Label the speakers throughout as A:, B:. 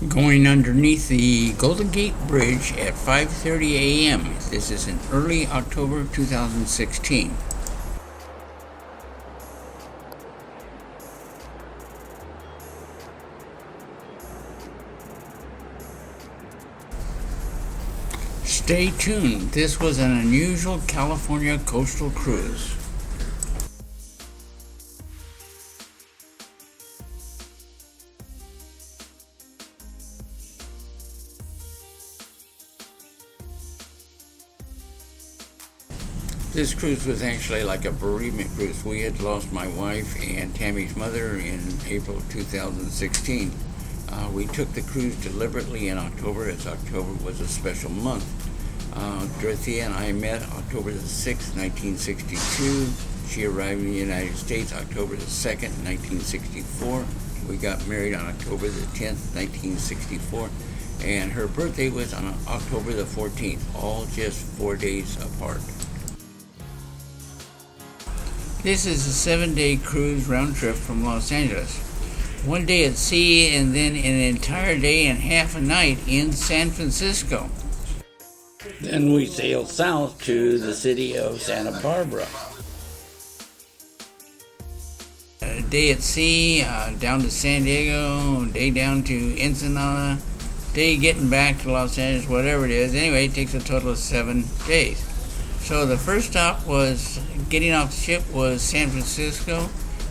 A: Going underneath the Golden Gate Bridge at 5:30 a.m. This is in early October 2016. Stay tuned. This was an unusual California coastal cruise. This cruise was actually like a bereavement cruise. We had lost my wife and Tammy's mother in April 2016. We took the cruise deliberately in October, as October was a special month. Dorothea and I met October the 6th, 1962. She arrived in the United States October the 2nd, 1964. We got married on October the 10th, 1964. And her birthday was on October the 14th, all just 4 days apart. This is a 7-day cruise round trip from Los Angeles. 1 day at sea and then an entire day and half a night in San Francisco. Then we sailed south to the city of Santa Barbara. A day at sea, down to San Diego, a day down to Ensenada, day getting back to Los Angeles, whatever it is. Anyway, it takes a total of 7 days. So the first stop was getting off the ship was San Francisco,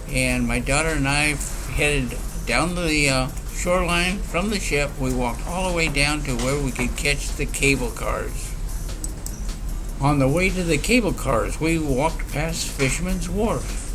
A: and my daughter and I headed down the shoreline from the ship. We walked all the way down to where we could catch the cable cars. On the way to the cable cars, we walked past Fisherman's Wharf.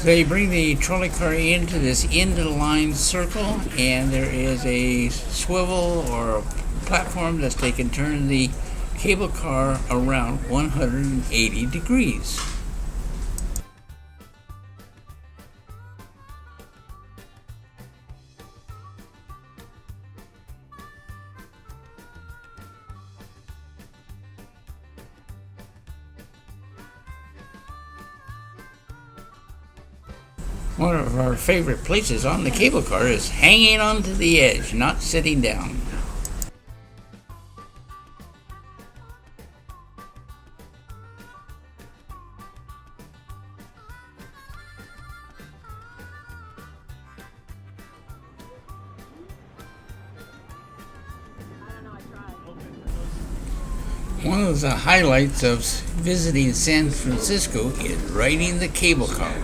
A: They bring the trolley car into this end-of-the-line circle, and there is a swivel or a platform that they can turn the cable car around 180 degrees. One of our favorite places on the cable car is hanging onto the edge, not sitting down. One of the highlights of visiting San Francisco is riding the cable car.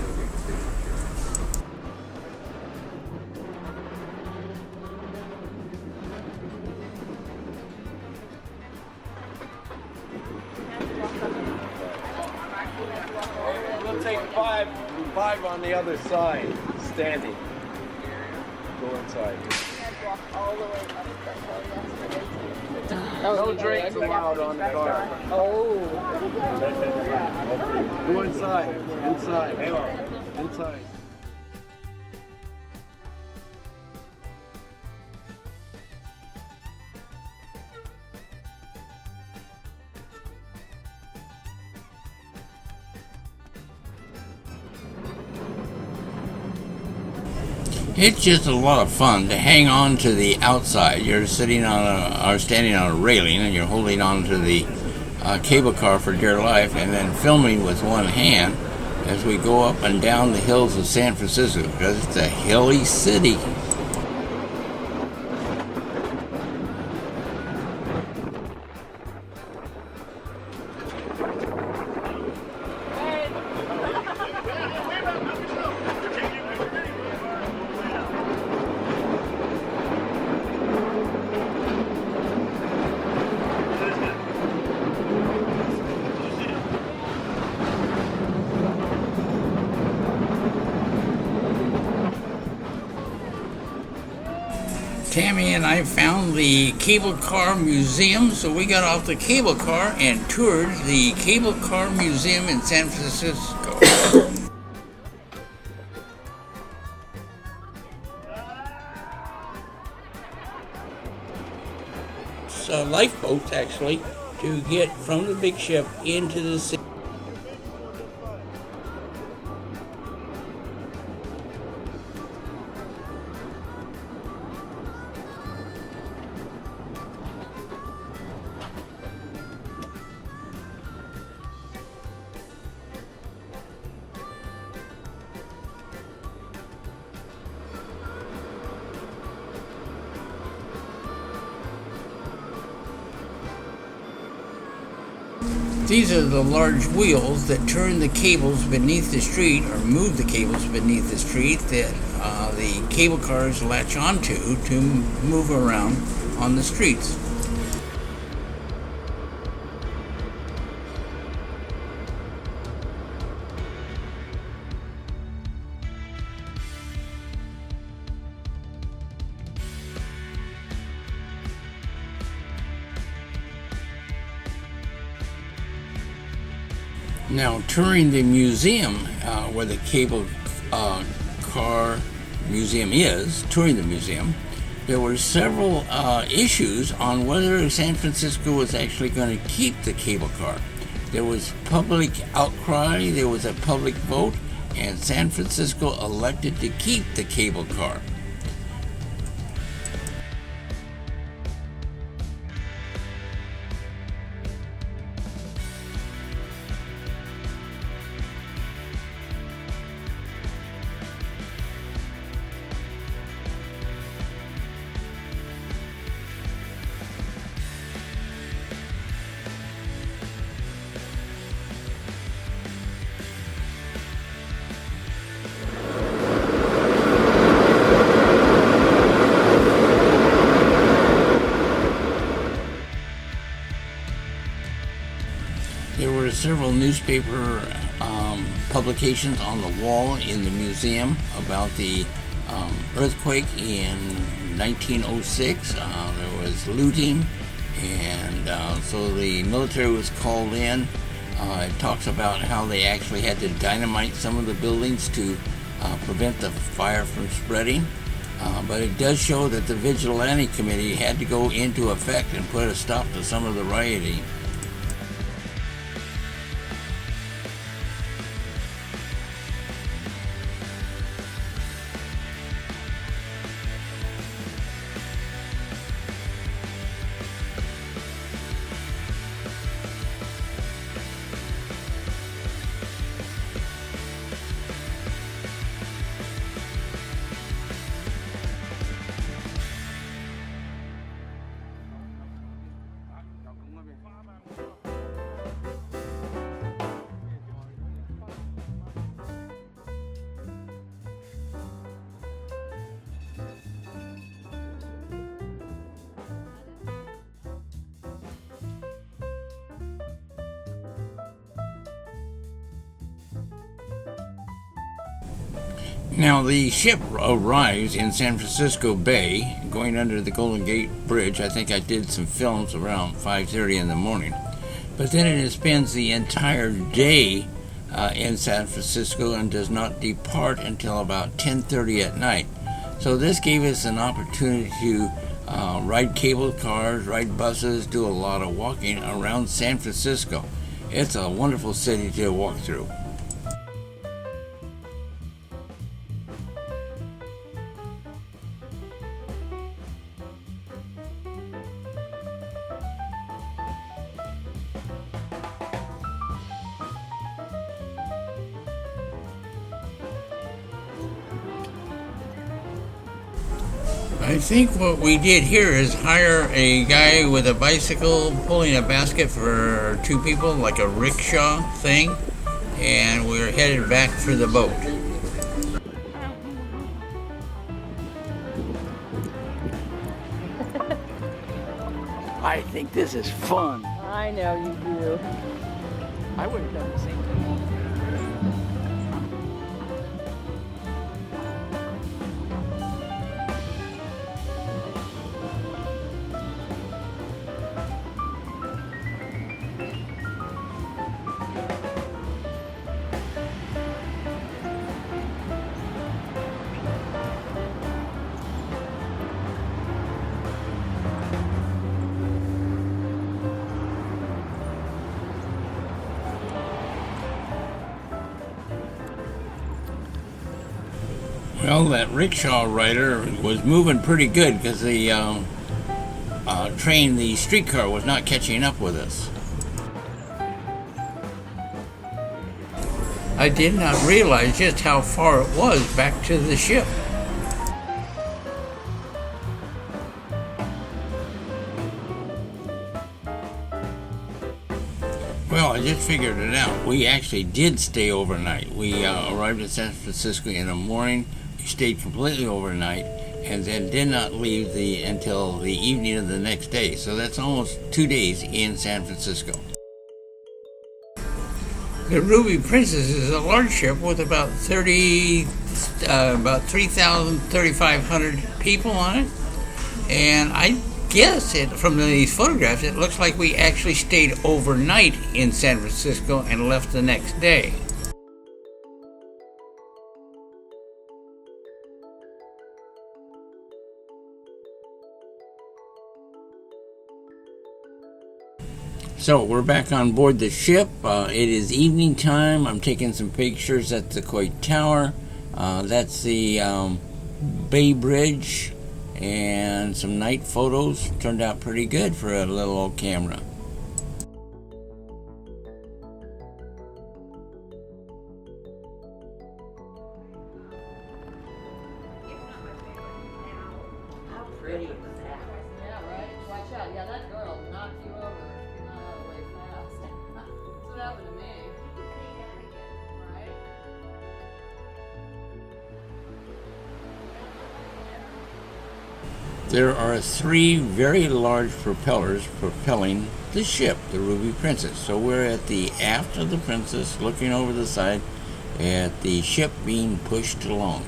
B: We'll take five on the other side, standing. Go inside. No drinks allowed on the car. Oh. Go inside. Inside.
A: It's just a lot of fun to hang on to the outside. You're sitting on or standing on a railing, and you're holding on to the cable car for dear life, and then filming with one hand as we go up and down the hills of San Francisco, because it's a hilly city. Tammy and I found the cable car museum, so we got off the cable car and toured the cable car museum in San Francisco. Lifeboats, actually, to get from the big ship into the city. These are the large wheels that turn the cables beneath the street, or move the cables beneath the street, that the cable cars latch onto to move around on the streets. Now, touring the museum, where the cable car museum is, touring the museum, there were several issues on whether San Francisco was actually going to keep the cable car. There was public outcry, there was a public vote, and San Francisco elected to keep the cable car. There were several newspaper publications on the wall in the museum about the earthquake in 1906. There was looting, and so the military was called in. It talks about how they actually had to dynamite some of the buildings to prevent the fire from spreading. But it does show that the Vigilante Committee had to go into effect and put a stop to some of the rioting. Now, the ship arrives in San Francisco Bay, going under the Golden Gate Bridge. I think I did some films around 5:30 in the morning. But then it spends the entire day in San Francisco and does not depart until about 10:30 at night. So this gave us an opportunity to ride cable cars, ride buses, do a lot of walking around San Francisco. It's a wonderful city to walk through. I think what we did here is hire a guy with a bicycle pulling a basket for two people, like a rickshaw thing, and we're headed back for the boat. I think this is fun.
C: I know you do.
A: I would have done the same thing. Well, that rickshaw rider was moving pretty good because the train, the streetcar, was not catching up with us. I did not realize just how far it was back to the ship. Well, I just figured it out. We actually did stay overnight. We arrived in San Francisco in the morning. We stayed completely overnight and then did not leave until the evening of the next day. So that's almost 2 days in San Francisco. The Ruby Princess is a large ship with about 3,000, 3,500 people on it. And I guess from these photographs, it looks like we actually stayed overnight in San Francisco and left the next day. So we're back on board the ship. It is evening time. I'm taking some pictures at the Coit Tower. That's the Bay Bridge, and some night photos. Turned out pretty good for a little old camera.
C: How pretty is that? Yeah, right? Watch out. Yeah, that girl knocked you over if you're not out of the way fast. That's what happened to me. Right?
A: There are 3 very large propellers propelling the ship, the Ruby Princess. So we're at the aft of the Princess, looking over the side at the ship being pushed along.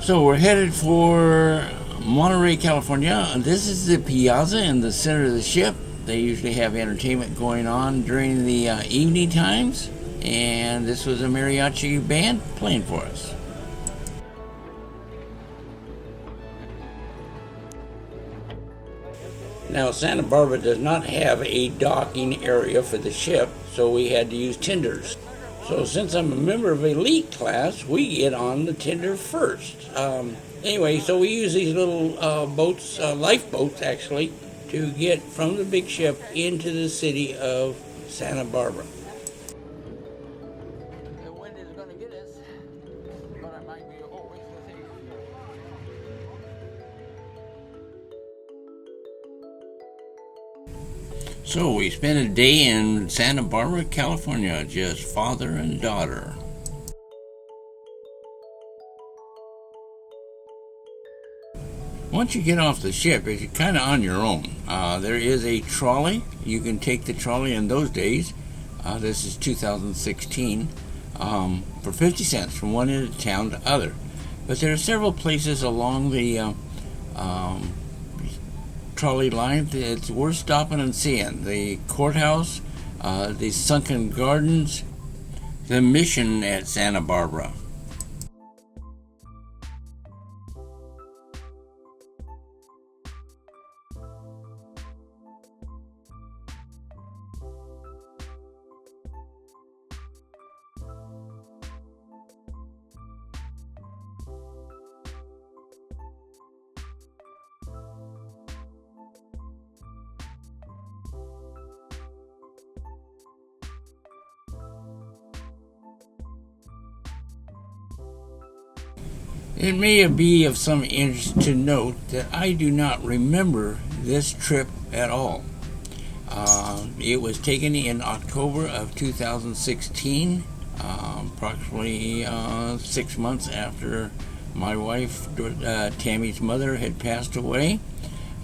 A: So we're headed for Monterey, California. This is the piazza in the center of the ship. They usually have entertainment going on during the evening times. And this was a mariachi band playing for us. Now, Santa Barbara does not have a docking area for the ship, so we had to use tenders. So since I'm a member of elite class, we get on the tender first. Anyway, so we use these little boats, lifeboats actually, to get from the big ship into the city of Santa Barbara. The wind is going to get us, but I might be always with you. So we spent a day in Santa Barbara, California, just father and daughter. Once you get off the ship, you're kind of on your own. There is a trolley. You can take the trolley in those days. This is 2016 for 50 cents from one end of town to other. But there are several places along the trolley line it's worth stopping and seeing. The courthouse, the Sunken Gardens, the Mission at Santa Barbara. It may be of some interest to note that I do not remember this trip at all. It was taken in October of 2016, approximately 6 months after my wife, Tammy's mother, had passed away.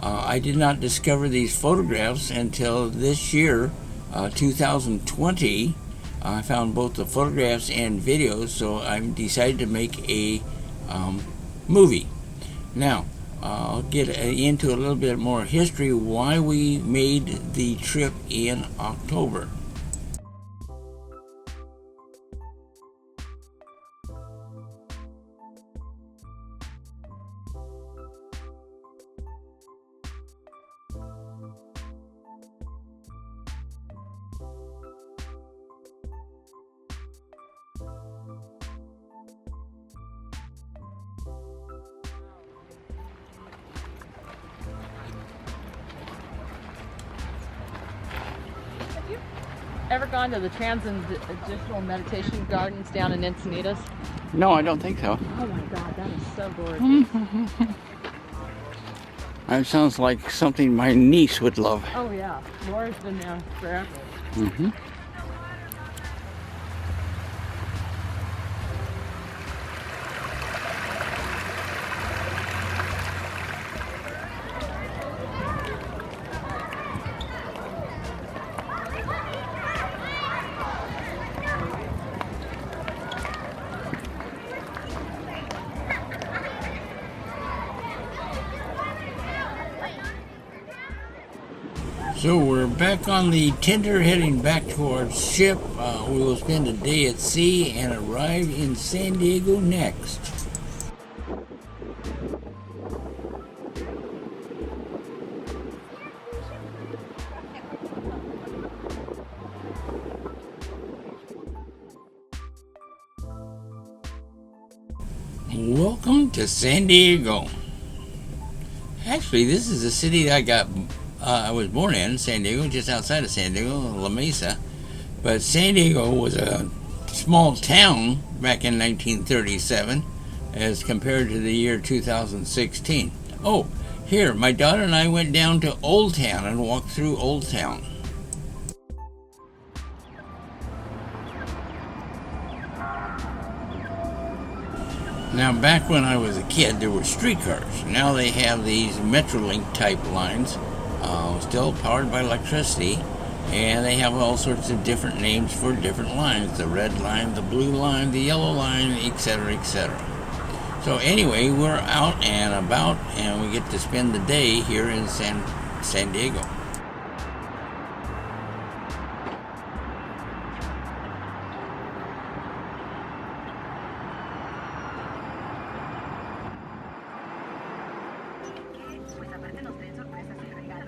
A: I did not discover these photographs until this year, 2020. I found both the photographs and videos, so I decided to make a movie. Now, I'll get into a little bit more history why we made the trip in October.
C: ever gone to the Transcendental Meditation Gardens down in Encinitas?
A: No, I don't think so.
C: Oh my God, that is so gorgeous.
A: That sounds like something my niece would love.
C: Oh yeah, Laura's been there forever.
A: Mm-hmm. So we're back on the tender heading back to our ship. We will spend a day at sea and arrive in San Diego next. Welcome to San Diego. Actually, this is the city that I was born in, San Diego, just outside of San Diego, La Mesa. But San Diego was a small town back in 1937 as compared to the year 2016. Oh, here, my daughter and I went down to Old Town and walked through Old Town. Now, back when I was a kid, there were streetcars. Now they have these Metrolink type lines, still powered by electricity, and they have all sorts of different names for different lines: the red line, the blue line, the yellow line, etc., etc. So anyway, we're out and about, and we get to spend the day here in San Diego.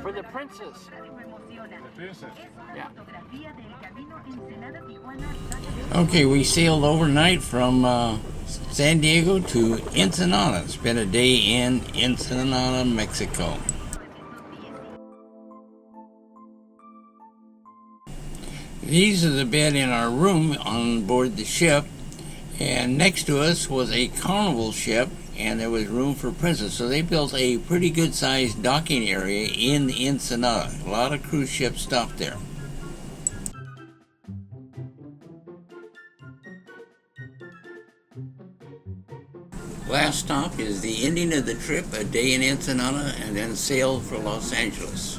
B: For the princess.
A: Yeah. Okay, we sailed overnight from San Diego to Ensenada. Spent a day in Ensenada, Mexico. These are the bed in our room on board the ship, and next to us was a Carnival ship, and there was room for presents. So they built a pretty good sized docking area in Ensenada. A lot of cruise ships stopped there. Last stop is the ending of the trip, a day in Ensenada, and then sail for Los Angeles.